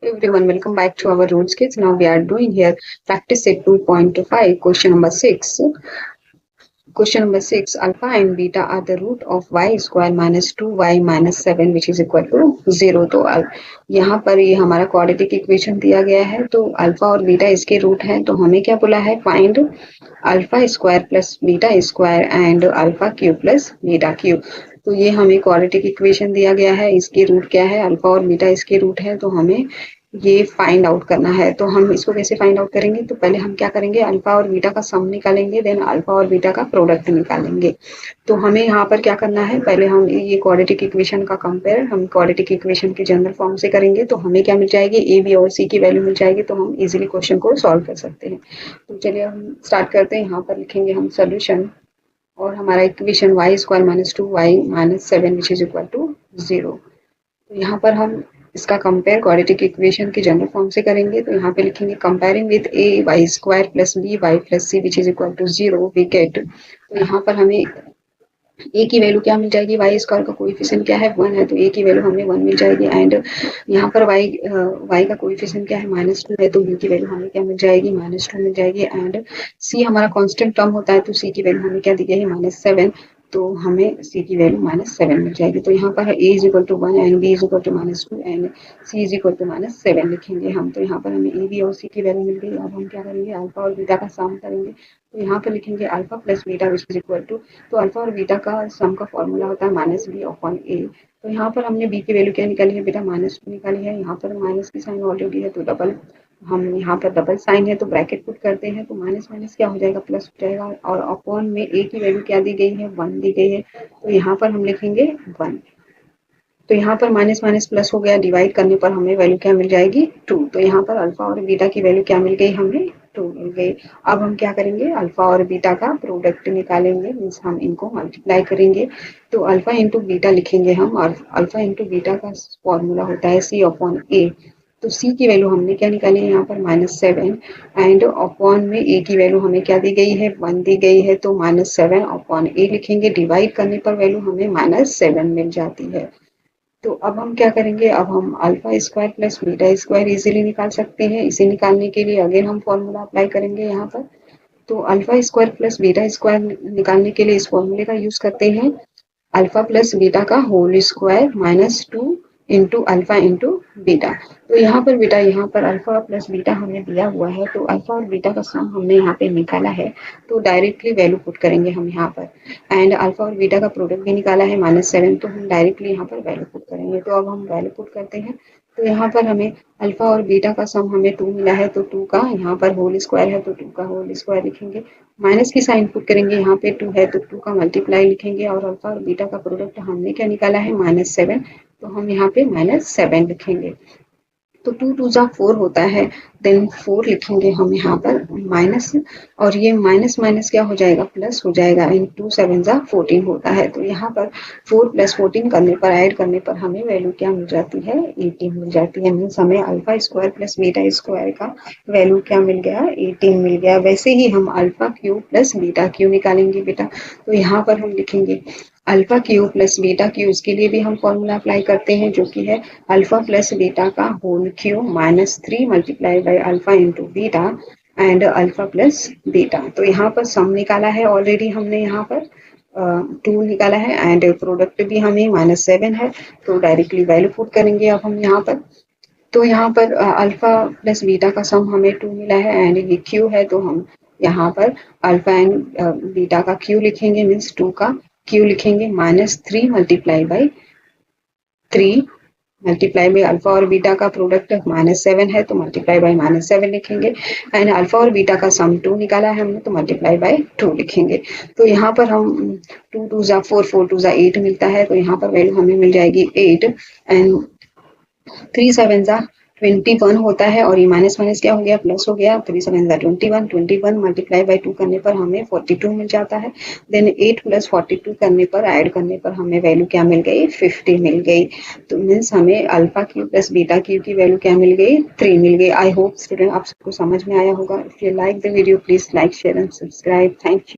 Everyone, welcome back to our Roots Kids. Now we are doing here practice set 2.5, question number 6. Question number 6, alpha and beta are the root of y square minus 2y minus 7 which is equal to 0. तो यहाँ पर ये हमारा quadratic equation दिया गया है, तो alpha और बीटा इसके रूट हैं, तो हमें क्या बोला है, find alpha square plus beta square and alpha cube plus beta cube. तो ये हमें क्वाड्रेटिक इक्वेशन दिया गया है, इसके रूट क्या है, अल्फा और बीटा इसके रूट है, तो हमें ये फाइंड आउट करना है। तो हम इसको कैसे फाइंड आउट करेंगे, तो पहले हम क्या करेंगे, अल्फा और बीटा का सम निकालेंगे, देन अल्फा और बीटा का प्रोडक्ट निकालेंगे। तो हमें यहाँ पर क्या करना है, पहले हम ये क्वाड्रेटिक इक्वेशन का कंपेयर हम क्वाड्रेटिक इक्वेशन के जनरल फॉर्म से करेंगे, तो हमें क्या मिल जाएगी, ए बी और सी की वैल्यू मिल जाएगी, तो हम इजीली क्वेश्चन को सॉल्व कर सकते हैं। तो चलिए हम स्टार्ट करते हैं। यहाँ पर लिखेंगे हम सोल्यूशन, और हमारा equation y square minus 2y minus 7 which is equal to 0। तो यहाँ पर हम इसका कंपेयर क्वाड्रेटिक इक्वेशन के जनरल फॉर्म से करेंगे, तो यहाँ पे लिखेंगे comparing with a y square plus b y plus c which is equal to 0 we get. तो यहाँ पर हमें ए की वैल्यू क्या मिल जाएगी, वाई स्क्वायर का कोएफिशिएंट क्या है, 1 है, तो ए की वैल्यू हमें 1 मिल जाएगी। एंड यहाँ पर वाई का कोएफिशिएंट क्या है, -2 है, तो बी की वैल्यू हमें क्या मिल जाएगी, -2 मिल जाएगी। एंड सी हमारा कांस्टेंट टर्म होता है, तो सी की वैल्यू हमें क्या दी गई है, -7, तो हमें सी की वैल्यू -7 मिल जाएगी। तो यहाँ पर A is equal to 1 and B is equal to -2 and C is equal to -7 लिखेंगे हम। तो यहाँ पर हमें ए बी और सी की वैल्यू मिल गई। अब हम क्या करेंगे, अल्फा और बीटा का सम करेंगे, तो यहाँ पर लिखेंगे alpha plus beta which is equal to, तो अल्फा और बीटा का सम का फॉर्मूला होता है -b/a। तो यहाँ पर हमने b की वैल्यू क्या निकाली है, बेटा -2 निकाली है। यहाँ पर माइनस की साइन ऑलरेडी है, तो डबल हम यहाँ पर डबल साइन है, तो ब्रैकेट पुट करते हैं, तो माइनस माइनस क्या हो जाएगा, प्लस हो जाएगा। और अपॉन में a की वैल्यू क्या दी गई है, 1 दी गई है, तो यहाँ पर हम लिखेंगे 1। तो यहाँ पर माइनस माइनस प्लस हो गया, डिवाइड करने पर हमें वैल्यू क्या मिल जाएगी, 2। तो यहाँ पर अल्फा और बीटा की वैल्यू क्या मिल गई, हमें 2 मिल गई। अब हम क्या करेंगे, अल्फा और बीटा का प्रोडक्ट निकालेंगे, मीन्स हम इनको मल्टीप्लाई करेंगे। तो अल्फा इंटू बीटा लिखेंगे हम, और अल्फा इंटू बीटा का फॉर्मूला होता है C/A। तो सी की वैल्यू हमने क्या निकाली है, यहाँ पर -7 एंड अपॉन में ए की वैल्यू हमें क्या दी गई है, 1 दी गई है, तो -7 अपॉन ए लिखेंगे, डिवाइड करने पर वैल्यू हमें -7 मिल जाती है। तो अब हम क्या करेंगे, अब हम alpha square plus beta square easily निकाल सकते हैं। इसे निकालने के लिए अगेन हम फॉर्मूला अप्लाई करेंगे यहाँ पर। तो alpha square plus beta square निकालने के लिए इस फॉर्मूले का यूज करते हैं, अल्फा प्लस बीटा का whole square -2 into alpha into beta. तो यहाँ पर बेटा, यहाँ पर अल्फा प्लस बीटा हमें दिया हुआ है, तो अल्फा और बीटा का सम हमने यहाँ पे निकाला है, तो डायरेक्टली वैल्यू पुट करेंगे हम यहाँ पर। एंड अल्फा और बीटा का प्रोडक्ट भी निकाला है -7, तो हम डायरेक्टली यहाँ पर वैल्यू पुट करेंगे। तो अब हम वैल्यू पुट करते हैं, तो यहाँ पर हमें अल्फा और बीटा का सम हमें 2 मिला है, तो 2 का यहाँ पर होल स्क्वायर है, तो 2 का होल स्क्वायर लिखेंगे, माइनस की साइन पुट करेंगे, यहाँ पे 2 है, तो 2 का मल्टीप्लाई लिखेंगे, और अल्फा और बीटा का प्रोडक्ट हमने क्या निकाला है, -7, तो हम यहाँ पे -7 लिखेंगे। तो 2 2 जा 4 होता है, देन 4 लिखेंगे हम यहाँ पर माइनस, और ये माइनस माइनस क्या हो जाएगा, प्लस हो जाएगा, एंड 2 7 जा 14 होता है। तो यहाँ पर 4 प्लस 14 करने पर, ऐड करने पर हमें वैल्यू क्या मिल जाती है, 18 मिल जाती है। मीन्स हमें alpha square plus beta square का वैल्यू क्या मिल गया, 18 मिल गया। वैसे ही हम alpha Q plus beta Q निकालेंगे बेटा, तो यहाँ पर हम लिखेंगे alpha Q plus beta Q, इसके लिए भी हम फॉर्मूला अप्लाई करते हैं, जो कि है अल्फा प्लस बीटा का whole cube -3 multiply by alpha into beta and alpha plus beta. तो यहाँ पर सम निकाला है ऑलरेडी हमने, यहाँ पर 2 निकाला है, एंड प्रोडक्ट भी हमें -7 है, तो डायरेक्टली वैल्यू पुट करेंगे अब हम यहाँ पर। तो यहाँ पर अल्फा प्लस बीटा का सम हमें 2 मिला है, एंड ये क्यू है, तो हम यहाँ पर अल्फा एंड बीटा का क्यू लिखेंगे, मीन्स 2 का क्यू लिखेंगे, -3 multiply by 3 multiply by alpha और बीटा का प्रोडक्ट -7 है, तो मल्टीप्लाई बाई -7 लिखेंगे, एंड अल्फा और बीटा का सम 2 निकाला है हमने, तो मल्टीप्लाई बाई 2 लिखेंगे। तो यहाँ पर हम 2 2 जा 4 4 2 जा 8 मिलता है, तो यहाँ पर वैल्यू हमें मिल जाएगी 8, एंड 3 7 जा 21 होता है, और ये माइनस माइनस क्या हो गया, प्लस हो गया, 3 7 जा 21, 21 मल्टीप्लाई बाई 2 करने पर हमें 42 मिल जाता है। देन 8 प्लस 42 करने पर, ऐड करने पर हमें वैल्यू क्या मिल गई, 50 मिल गई। तो मीन्स हमें alpha Q plus beta Q की वैल्यू क्या मिल गई, 3 मिल गई। आई होप स्टूडेंट आप सबको समझ में आया होगा। If you like the video please like share and subscribe. Thank you.